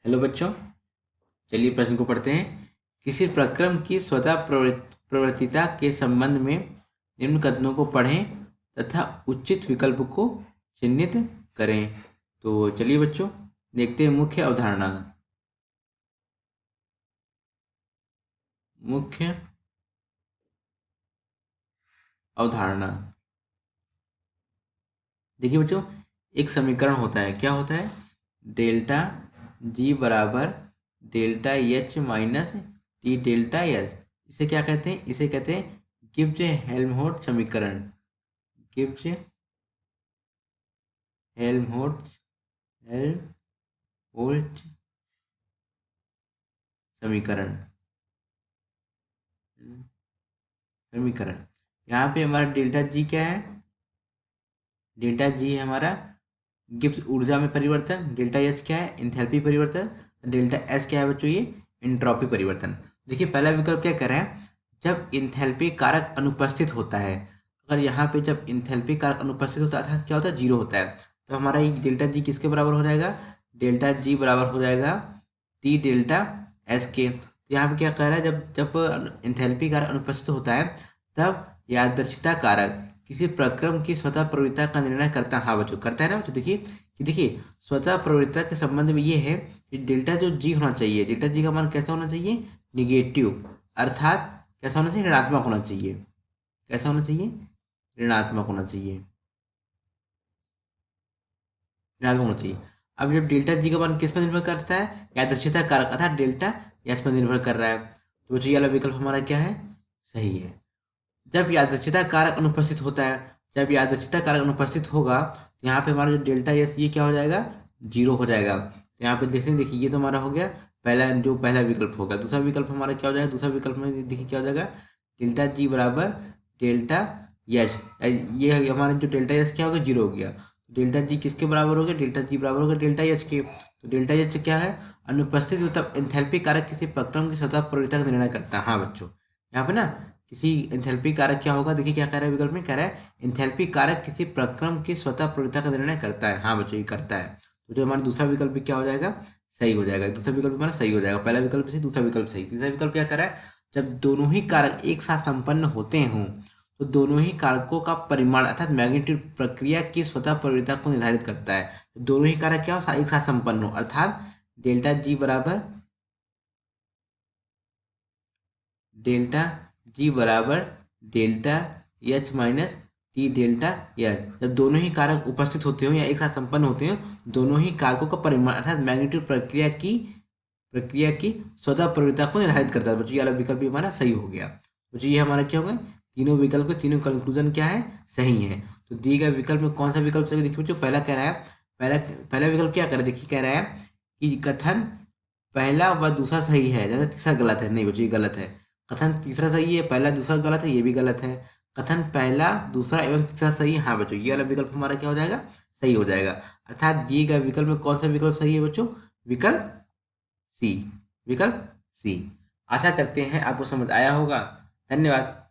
Hello बच्चों, चलिए प्रश्न को पढ़ते हैं। किसी प्रक्रम की स्वतः प्रवर्तिता के संबंध में निम्न कथनों को पढ़ें तथा उचित विकल्प को चिह्नित करें। तो चलिए बच्चों, देखते हैं मुख्य अवधारणा। मुख्य अवधारणा देखिए बच्चों, एक समीकरण होता है। क्या होता है? डेल्टा जी बराबर delta H minus T delta S. इसे क्या कहते हैं? इसे कहते हैं गिब्स हेल्महोल्ट्ज समीकरण। गिब्स हेल्महोल्ट्ज हेल्महोल्ट्ज समीकरण। समीकरण यहाँ पे हमारा डेल्टा जी क्या है? डेल्टा जी है हमारा गिब्स ऊर्जा में परिवर्तन। डेल्टा एच क्या है? एंथैल्पी परिवर्तन। डेल्टा एस क्या है बच्चों? ये एंट्रोपी परिवर्तन। देखिए पहला विकल्प क्या कर रहा है? जब एंथैल्पी कारक अनुपस्थित होता है। अगर यहाँ पे जब एंथैल्पी कारक अनुपस्थित होता है क्या होता है? जीरो होता है। तो हमारा ये डेल्टा जी किसके बराबर हो जाएगा? डेल्टा जी बराबर हो जाएगा टी डेल्टा एस के। तो यहाँ पे क्या कह रहा है? जब जब एंथैल्पी कारक अनुपस्थित होता है तब यादृच्छिकता कारक किसी प्रक्रम की स्वतः प्रवृत्ति का निर्णय करता है। हाँ बच्चों, करता है ना बच्चों। देखिए स्वतः प्रवृत्ति के संबंध में ये है कि डेल्टा जो जी होना चाहिए, डेल्टा जी का मान कैसा होना चाहिए? निगेटिव, अर्थात कैसा होना चाहिए? ऋणात्मक होना चाहिए। कैसा होना चाहिए? ऋणात्मक होना चाहिए। ऋणात्मक होना चाहिए। अब जब डेल्टा जी का मान किस पर निर्भर करता है? यादृच्छिकता कारक अर्थात डेल्टा एस पर निर्भर कर रहा है। तो बच्चों ये वाला विकल्प हमारा क्या है? सही है। जब यादृच्छिकता कारक अनुपस्थित होता है, जब यादृच्छिकता कारक अनुपस्थित होगा तो यहाँ पे हमारा जो डेल्टा एस ये क्या हो जाएगा? जीरो हो जाएगा। तो यहाँ पे देखते हैं, देखिए ये तो हमारा हो गया पहला विकल्प हो गया। दूसरा विकल्प हमारा क्या हो जाएगा? दूसरा विकल्प में देखिए क्या हो जाएगा? डेल्टा जी बराबर डेल्टा एच। ये हमारा जो डेल्टा एच क्या हो गया? जीरो हो गया। डेल्टा जी किसके बराबर हो गया? डेल्टा जी बराबर हो गया डेल्टा एच के। तो डेल्टा एच क्या है? अनुपस्थित मतलब एंथैल्पी कारक किसी प्रक्रम की सतह प्रवृत्ति का निर्णय करता है। हाँ बच्चों, यहाँ पे ना किसी एंथैल्पी कारक क्या होगा? देखिए क्या कह रहा है विकल्प में? कह रहा है एंथैल्पी कारक किसी प्रक्रम की स्वतः प्रवृत्ति का निर्णय करता है। हाँ बच्चों, ये करता है। तो जो हमारा दूसरा विकल्प भी क्या हो जाएगा? सही हो जाएगा। दूसरा विकल्प हमारा सही हो जाएगा। पहला विकल्प सही, दूसरा विकल्प सही। तीसरा विकल्प क्या कर रहा है? जब दोनों ही कारक एक साथ संपन्न होते हों तो दोनों ही कारकों का परिमाण अर्थात मैग्नीट्यूड प्रक्रिया की स्वतः प्रवृत्ति को निर्धारित करता है। तो दोनों ही कारक क्या हो? एक साथ संपन्न हो, अर्थात डेल्टा जी बराबर डेल्टा जी बराबर delta H minus T delta H. जब दोनों ही कारक उपस्थित होते हो या एक साथ संपन्न होते हो, दोनों ही कारकों का परिमाण अर्थात मैग्नीट्यूड प्रक्रिया की स्वतः प्रवृत्ति को निर्धारित करता है। बच्चों ये वाला विकल्प भी हमारा सही हो गया। बच्चों ये हमारा क्या हो गया? तीनों विकल्प के तीनों कंक्लूजन क्या है? सही है। तो दिए गए विकल्प में कौन सा विकल्प सही? देखिए बच्चों पहला कह रहा है, पहला पहला विकल्प क्या कर रहा है? देखिए कह रहा है कि कथन पहला व दूसरा सही है, जैसे तीसरा गलत है। नहीं बच्चों, ये गलत है। कथन तीसरा सही है, पहला दूसरा गलत है, ये भी गलत है। कथन पहला दूसरा एवं तीसरा सही है। हाँ बच्चों, ये वाला विकल्प हमारा क्या हो जाएगा? सही हो जाएगा। अर्थात दिए गए विकल्प में कौन सा विकल्प सही है बच्चों? विकल्प सी। विकल्प सी। आशा करते हैं आपको समझ आया होगा। धन्यवाद।